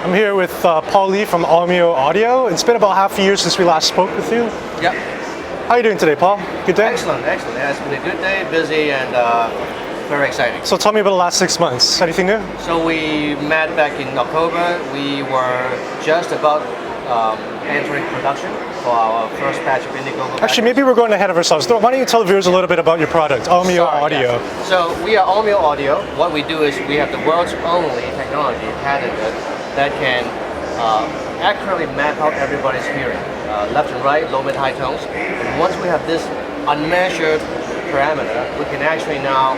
I'm here with Paul Lee from Aumeo Audio. It's been about half a year since we last spoke with you. Yep. How are you doing today, Paul? Good day? Excellent. Yeah, it's been a good day, busy and very exciting. So tell me about the last 6 months. Anything new? So we met back in October. We were just about entering production for our first batch of Indiegogo. Actually, maybe we're going ahead of ourselves. Why don't you tell the viewers a little bit about your product, Aumeo Audio? Yes. So we are Aumeo Audio. What we do is we have the world's only technology patented that can accurately map out everybody's hearing, left and right, low, mid, high tones. And once we have this unmeasured parameter, we can actually now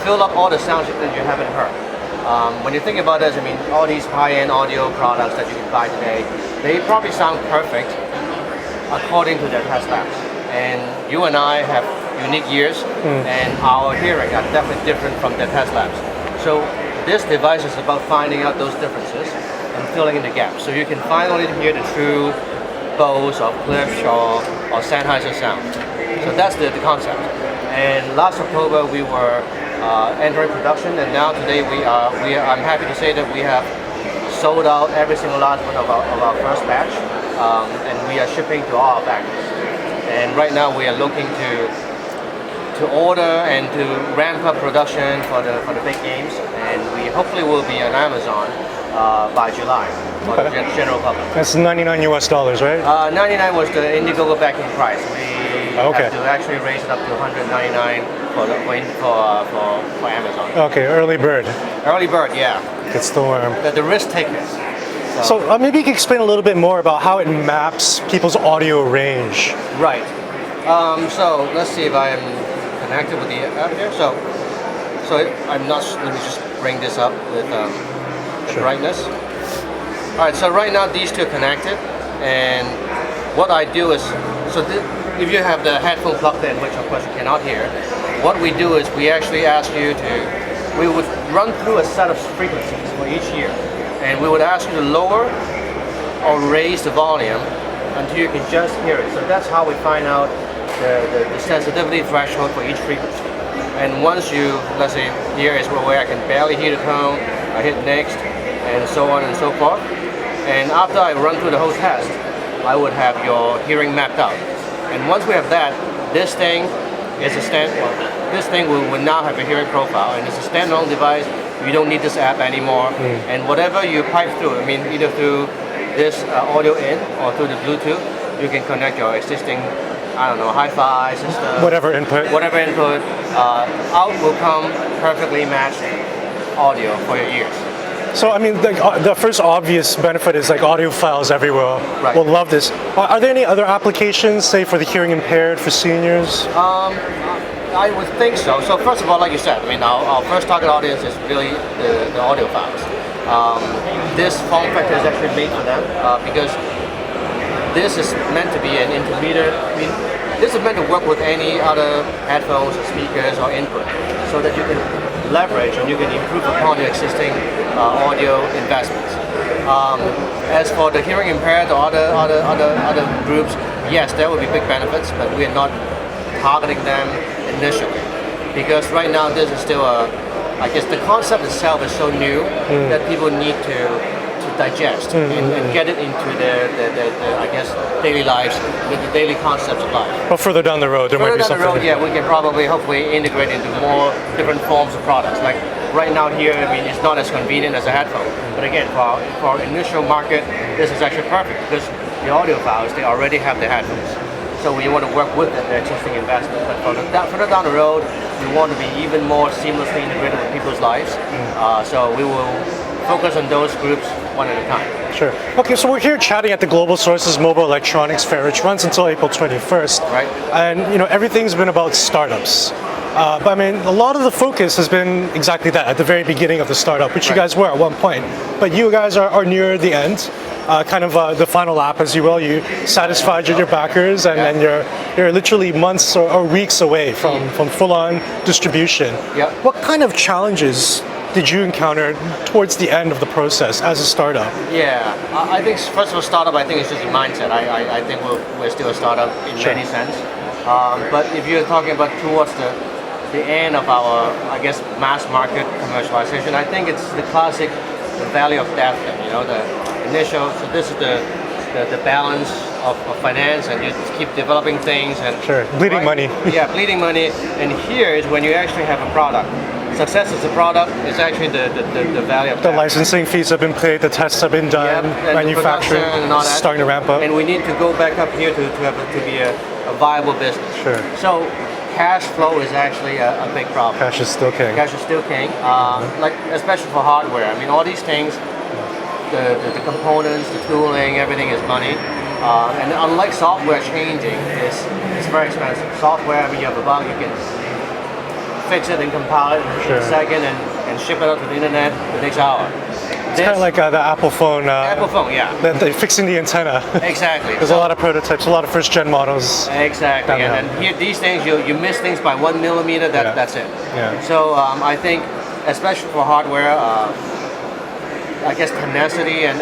fill up all the sounds that you haven't heard. When you think about this, I mean, all these high-end audio products that you can buy today, they probably sound perfect according to their test labs. And you and I have unique ears, and our hearing are definitely different from their test labs. So this device is about finding out those differences and filling in the gaps. So you can finally hear the true Bose or Cliff or Sennheiser sound. So that's the concept. And last October we were entering production, and now today I'm happy to say that we have sold out every single last one of our first batch, and we are shipping to all our factories. And right now we are looking to order and to ramp up production for the big games, and we hopefully will be on Amazon by July for the general public. That's $99 US, right? 99 was the Indiegogo backing price. We have to actually raise it up to 199 for Amazon. Okay, early bird. Early bird, yeah. It's the worm. The risk takers. So maybe you can explain a little bit more about how it maps people's audio range. Right. So let's see if I am connected with the app here. So I'm not. Let me just bring this up with the brightness. All right. So right now these two are connected, and what I do is if you have the headphone plugged in, which of course you cannot hear, what we do is we actually ask you we would run through a set of frequencies for each ear, and we would ask you to lower or raise the volume until you can just hear it. So that's how we find out the sensitivity threshold for each frequency. And once let's say here is where I can barely hear the tone, I hit next, and so on and so forth. And after I run through the whole test, I would have your hearing mapped out. And once we have that, this thing is this thing will now have a hearing profile, and it's a standalone device. You don't need this app anymore. And whatever you pipe through, I mean, either through this audio in or through the Bluetooth, you can connect your existing, I don't know, hi-fi system. Whatever input. Out will come perfectly matched audio for your ears. So I mean, the first obvious benefit is like audiophiles everywhere will love this. Are there any other applications, say for the hearing impaired, for seniors? I would think so. So first of all, like you said, I mean, our first target audience is really the audiophiles. This form factor is actually made for them because this is meant to be an intermediate. I mean, this is meant to work with any other headphones or speakers or input, so that you can leverage and you can improve upon your existing audio investments. As for the hearing impaired or other groups, yes, there will be big benefits, but we are not targeting them initially, because right now this is still I guess the concept itself is so new that people need to digest and get it into their I guess daily lives, with the daily concepts of life. But further down the road, there might be something. Yeah, we can probably hopefully integrate into more different forms of products. Like right now here, I mean, it's not as convenient as a headphone. But again, for our initial market, this is actually perfect because the audiophiles, they already have the headphones. So we want to work with their existing investment. But further down the road, we want to be even more seamlessly integrated with people's lives. So we will focus on those groups one at a time. Sure. Okay, so we're here chatting at the Global Sources Mobile Electronics Fair, which runs until April 21st. Right. And everything's been about startups. But I mean, a lot of the focus has been exactly that at the very beginning of the startup, which you guys were at one point. But you guys are near the end. Kind of the final lap, as you will. You satisfied your backers, and you're literally months or weeks away from full-on distribution. Yeah. What kind of challenges did you encounter towards the end of the process as a startup? Yeah, I think first of all, startup, I think it's just a mindset. I think we're still a startup in many sense. But if you're talking about towards the end of our, I guess, mass market commercialization, I think it's the classic the valley of death. You know, the initial. So this is the balance of finance, and you just keep developing things and Sure, bleeding money. Yeah, bleeding money. And here is when you actually have a product. Success as a product is actually the value of The that. licensing fees have been paid, the tests have been done, Yep, and the manufacturing production and all that. starting to ramp up. And we need to go back up here to be a viable business. Sure. So cash flow is actually a big problem. Cash is still king. Cash is still king. Like especially for hardware. I mean, all these things, the components, the tooling, everything is money. And unlike software changing, it's very expensive. Software, I mean, you have a bug, you can fix it and compile it in a second and ship it out to the internet the next hour. It's kind of like the Apple phone. Apple phone, yeah. They're fixing the antenna. Exactly. There's a lot of prototypes, a lot of first-gen models. Exactly, and then here, these things, you miss things by 1 millimeter, that's it. Yeah. So I think, especially for hardware, I guess tenacity and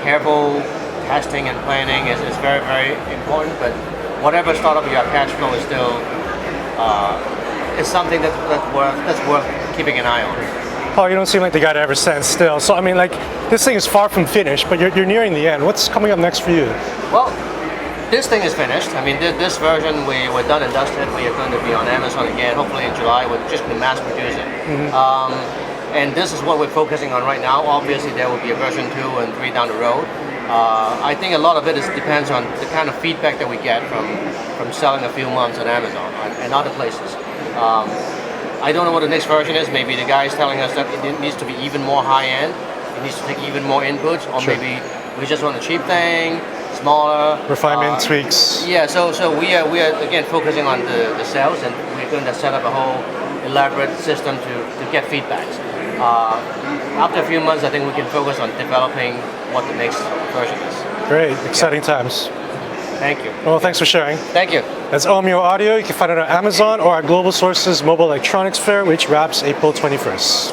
careful testing and planning is very, very important, but whatever startup you have, cash flow is still is something that's worth keeping an eye on. Paul, you don't seem like the guy to ever stand still. So I mean, like, this thing is far from finished, but you're nearing the end. What's coming up next for you? Well, this thing is finished. I mean, this version we're done and dusted. We are going to be on Amazon again, hopefully in July. We're just going to mass produce it. And this is what we're focusing on right now. Obviously, there will be a version 2 and 3 down the road. I think a lot of it depends on the kind of feedback that we get from selling a few months on Amazon and other places. I don't know what the next version is. Maybe the guy is telling us that it needs to be even more high-end. It needs to take even more inputs, or maybe we just want a cheap thing, smaller. Refinement, tweaks. Yeah, so we are again focusing on the sales, and we're going to set up a whole elaborate system to get feedbacks. After a few months, I think we can focus on developing what the next version is. Great, exciting times. Thank you. Well, thanks for sharing. Thank you. That's Aumeo Audio. You can find it on Amazon or at Global Sources Mobile Electronics Fair, which wraps April 21st.